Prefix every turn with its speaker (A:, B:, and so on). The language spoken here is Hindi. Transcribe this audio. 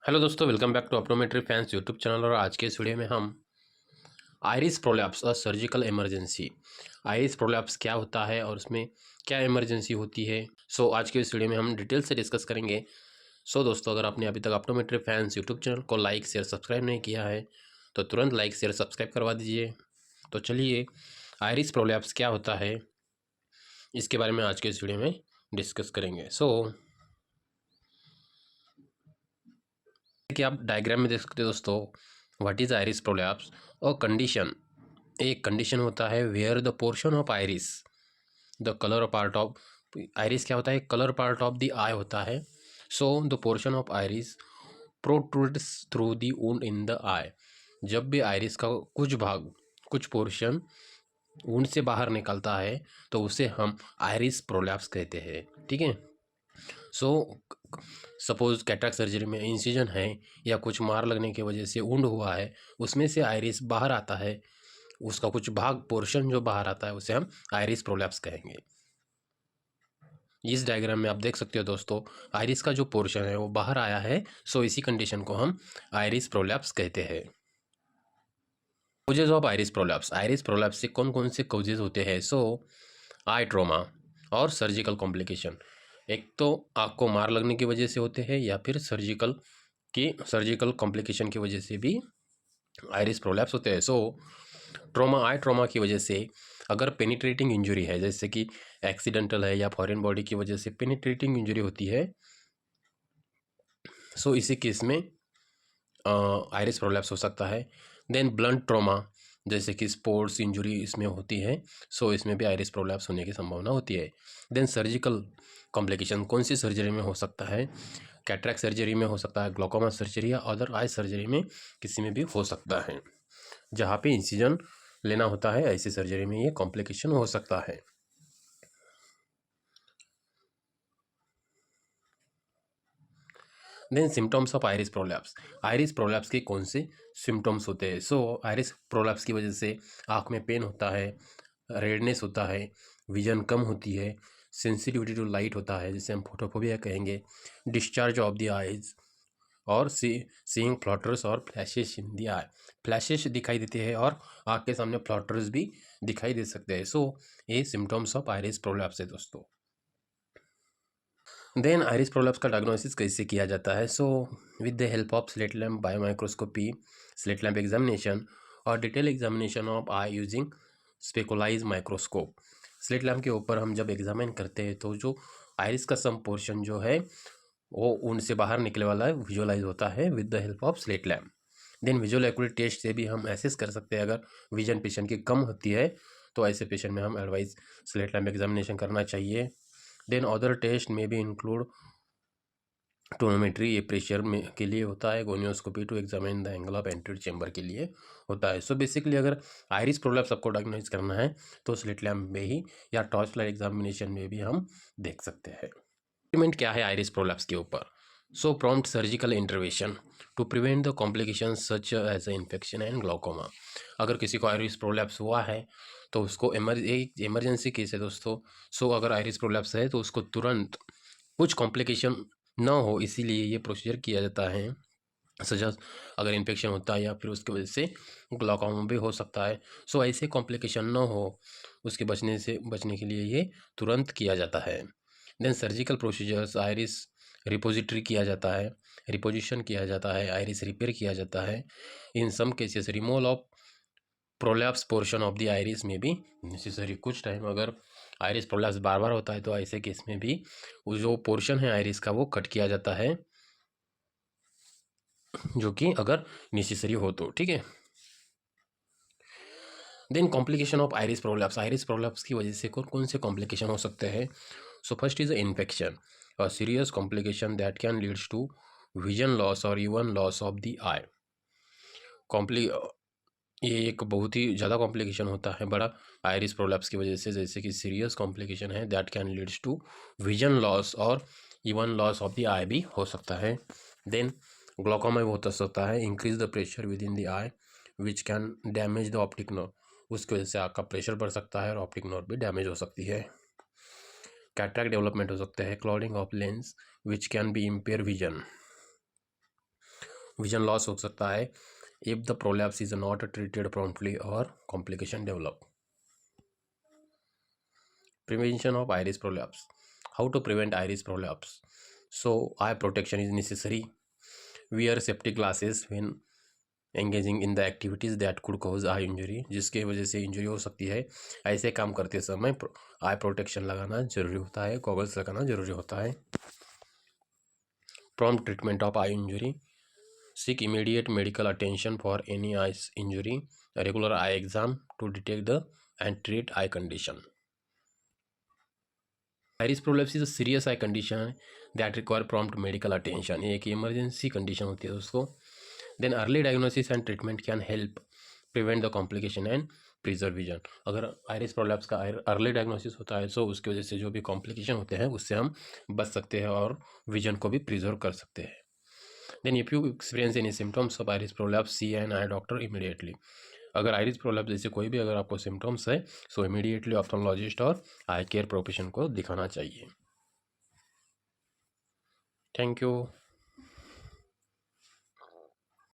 A: हेलो दोस्तों, welcome back to optometry fans YouTube channel. और आज के इस वीडियो में हम आइरिस प्रोलैप्स और सर्जिकल इमरजेंसी, आइरिस प्रोलैप्स क्या होता है और उसमें क्या इमरजेंसी होती है, आज के इस वीडियो में हम डिटेल से डिस्कस करेंगे। दोस्तों, अगर आपने अभी तक ऑप्टोमेट्री फैंस यूट्यूब चैनल को लाइक शेयर सब्सक्राइब नहीं किया है तो तुरंत लाइक शेयर सब्सक्राइब करवा दीजिए। तो चलिए, आइरिस प्रोलैप्स क्या होता है इसके बारे में आज के इस वीडियो में डिस्कस करेंगे। कि आप डायग्राम में देख सकते हो दोस्तों, व्हाट इज आइरिस प्रोलैप्स और कंडीशन। एक कंडीशन होता है where the portion of iris the colour part of iris क्या होता है, colour part of the eye होता है। The portion of iris protrudes through the wound in the eye. जब भी आइरिस का कुछ भाग, कुछ पोर्शन वुंड से बाहर निकलता है तो उसे हम आइरिस प्रोलैप्स कहते हैं। ठीक है। सपोज कैटरेक्ट सर्जरी में इंसिजन है या कुछ मार लगने की वजह से वुंड हुआ है, उसमें से आइरिस बाहर आता है, उसका कुछ भाग पोर्शन जो बाहर आता है उसे हम आइरिस प्रोलैप्स कहेंगे। इस डायग्राम में आप देख सकते हो दोस्तों, आइरिस का जो पोर्शन है वो बाहर आया है, इसी कंडीशन को हम आइरिस प्रोलैप्स कहते हैं। कॉजेज ऑफ आइरिस प्रोलैप्स से कौन कौन से कॉजेज होते हैं? आई ट्रोमा और सर्जिकल कॉम्प्लिकेशन। एक तो आँख को मार लगने की वजह से होते हैं या फिर सर्जिकल कॉम्प्लिकेशन की वजह से भी आइरिस प्रोलैप्स होते हैं। आई ट्रोमा की वजह से अगर पेनिट्रेटिंग इंजरी है, जैसे कि एक्सीडेंटल है या फॉरेन बॉडी की वजह से पेनिट्रेटिंग इंजरी होती है, इसी केस में आइरिस प्रोलैप्स हो सकता है। देन ब्लंट ट्रॉमा, जैसे कि स्पोर्ट्स इंजरी इसमें होती है, इसमें भी आइरिस प्रोलैप्स होने की संभावना होती है। देन सर्जिकल कॉम्प्लिकेशन कौन सी सर्जरी में हो सकता है? कैटरेक्ट सर्जरी में हो सकता है, ग्लोकोमा सर्जरी या अदर आई सर्जरी में किसी में भी हो सकता है। जहाँ पे इंसिजन लेना होता है, ऐसी सर्जरी में ये कॉम्प्लिकेशन हो सकता है। Then symptoms of iris prolapse के कौन से सिम्टम्स होते हैं? आइरिस प्रोलैप्स की वजह से आँख में पेन होता है, रेडनेस होता है, विजन कम होती है, सेंसिटिविटी टू लाइट होता है जिसे हम फोटोफोबिया कहेंगे, डिस्चार्ज ऑफ द आइज और सीइंग फ्लटर्स और flashes in the I. Flashes दिखाई देते हैं और आँख के सामने फ्लटर्स भी दिखाई दे सकते हैं। ये सिम्टम्स ऑफ आइरिस प्रोलैप्स है दोस्तों। देन आइरिस प्रोलैप्स का डायग्नोसिस कैसे किया जाता है? With the help of slit lamp biomicroscopy, slit lamp examination और detail examination of eye using specialised microscope. Slit lamp के ऊपर हम जब एग्जामिन करते हैं तो जो आइरिस का सम पोर्शन जो है वो उनसे बाहर निकले वाला विजुअलाइज होता है with the help of slit lamp. Then visual acuity test से भी हम एसेस कर सकते हैं। अगर विजन पेशेंट की कम होती है तो ऐसे पेशेंट में हम एडवाइज स्लिट लैम्प एग्जामिनेशन करना चाहिए। देन अदर टेस्ट में भी इंक्लूड टोनोमेट्री, ये प्रेशर में के लिए होता है, gonioscopy to examine the angle of anterior chamber के लिए होता है। बेसिकली अगर आइरिस प्रोलैप्स आपको डायग्नोज करना है तो स्लिट लैम्प में ही या टॉर्च लाइट एग्जामिनेशन में भी हम देख सकते हैं। ट्रीटमेंट क्या है आइरिस प्रोलैप्स के ऊपर? Prompt surgical intervention to prevent the complication such as a infection and glaucoma. अगर किसी को आइरिस प्रोलैप्स हुआ है तो उसको एक इमरजेंसी केस है दोस्तों। अगर आइरिस प्रोलैप्स है तो उसको तुरंत कुछ कॉम्प्लिकेशन ना हो, इसीलिए ये प्रोसीजर किया जाता है। सजस अगर इन्फेक्शन होता है या फिर उसकी वजह से ग्लाउकोमा भी हो सकता है। ऐसे कॉम्प्लिकेशन ना हो, उसके बचने के लिए ये तुरंत किया जाता है। Then surgical procedures, iris repository किया जाता है, रिपोजिशन किया जाता है, आइरिस रिपेयर किया जाता है। In some cases removal of prolapse portion of the iris में भी नेसेसरी। कुछ टाइम अगर आइरिस प्रोलैप्स बार बार होता है तो ऐसे केस में भी वो जो पोर्शन है आइरिस का वो कट किया जाता है, जो कि अगर नेसेसरी हो तो। ठीक है। Then complication of iris prolapse की वजह से कौन कौन से कॉम्प्लिकेशन हो सकते हैं? First is infection, a serious complication that can leads to vision loss और even loss of the eye. ये एक बहुत ही ज़्यादा कॉम्प्लिकेशन होता है बड़ा आइरिस प्रोलैप्स की वजह से, जैसे कि सीरियस कॉम्प्लिकेशन है that can leads to vision loss और even loss of the eye भी हो सकता है। देन ग्लाउकोमा भी होता सकता है, increase the pressure with in the I which can damage the optic nerve. उसकी वजह से आपका प्रेशर बढ़ सकता है और ऑप्टिक नर्व भी डैमेज हो सकती है। कैटरेक्ट डेवलपमेंट हो सकता है, clouding of lens which can be impair vision. Vision loss हो सकता है if the prolapse is not treated promptly और complication develop. Prevention of iris prolapse. How to prevent iris prolapse? So eye protection is necessary. Wear safety glasses when engaging in the activities that could cause eye injury, जिसके वजह से इंजरी हो सकती है। ऐसे काम करते समय आई प्रोटेक्शन लगाना जरूरी होता है, गॉगल्स लगाना जरूरी होता है। Prompt treatment of eye injury. Seek immediate medical attention for any eye injury. A regular eye exam to detect the and treat eye condition. Iris prolapse is a serious eye condition that require prompt medical attention. ये एक इमरजेंसी कंडीशन होती है दोस्तों। Then early diagnosis and treatment can help prevent the complication and preserve vision. अगर आइरिस प्रोलैप्स का अर्ली डायग्नोसिस होता है तो उसकी वजह से जो भी कॉम्प्लिकेशन होते हैं उससे हम बच सकते हैं और विजन को भी प्रिजर्व कर सकते हैं। Then if you experience any symptoms of iris prolapse, see an eye doctor immediately. अगर आइरिस प्रोलैप्स जैसे कोई भी अगर आपको सिम्टम्स है सो इमीडिएटली ऑप्थेल्मोलॉजिस्ट और आई केयर प्रोफेशन को दिखाना चाहिए। Thank you.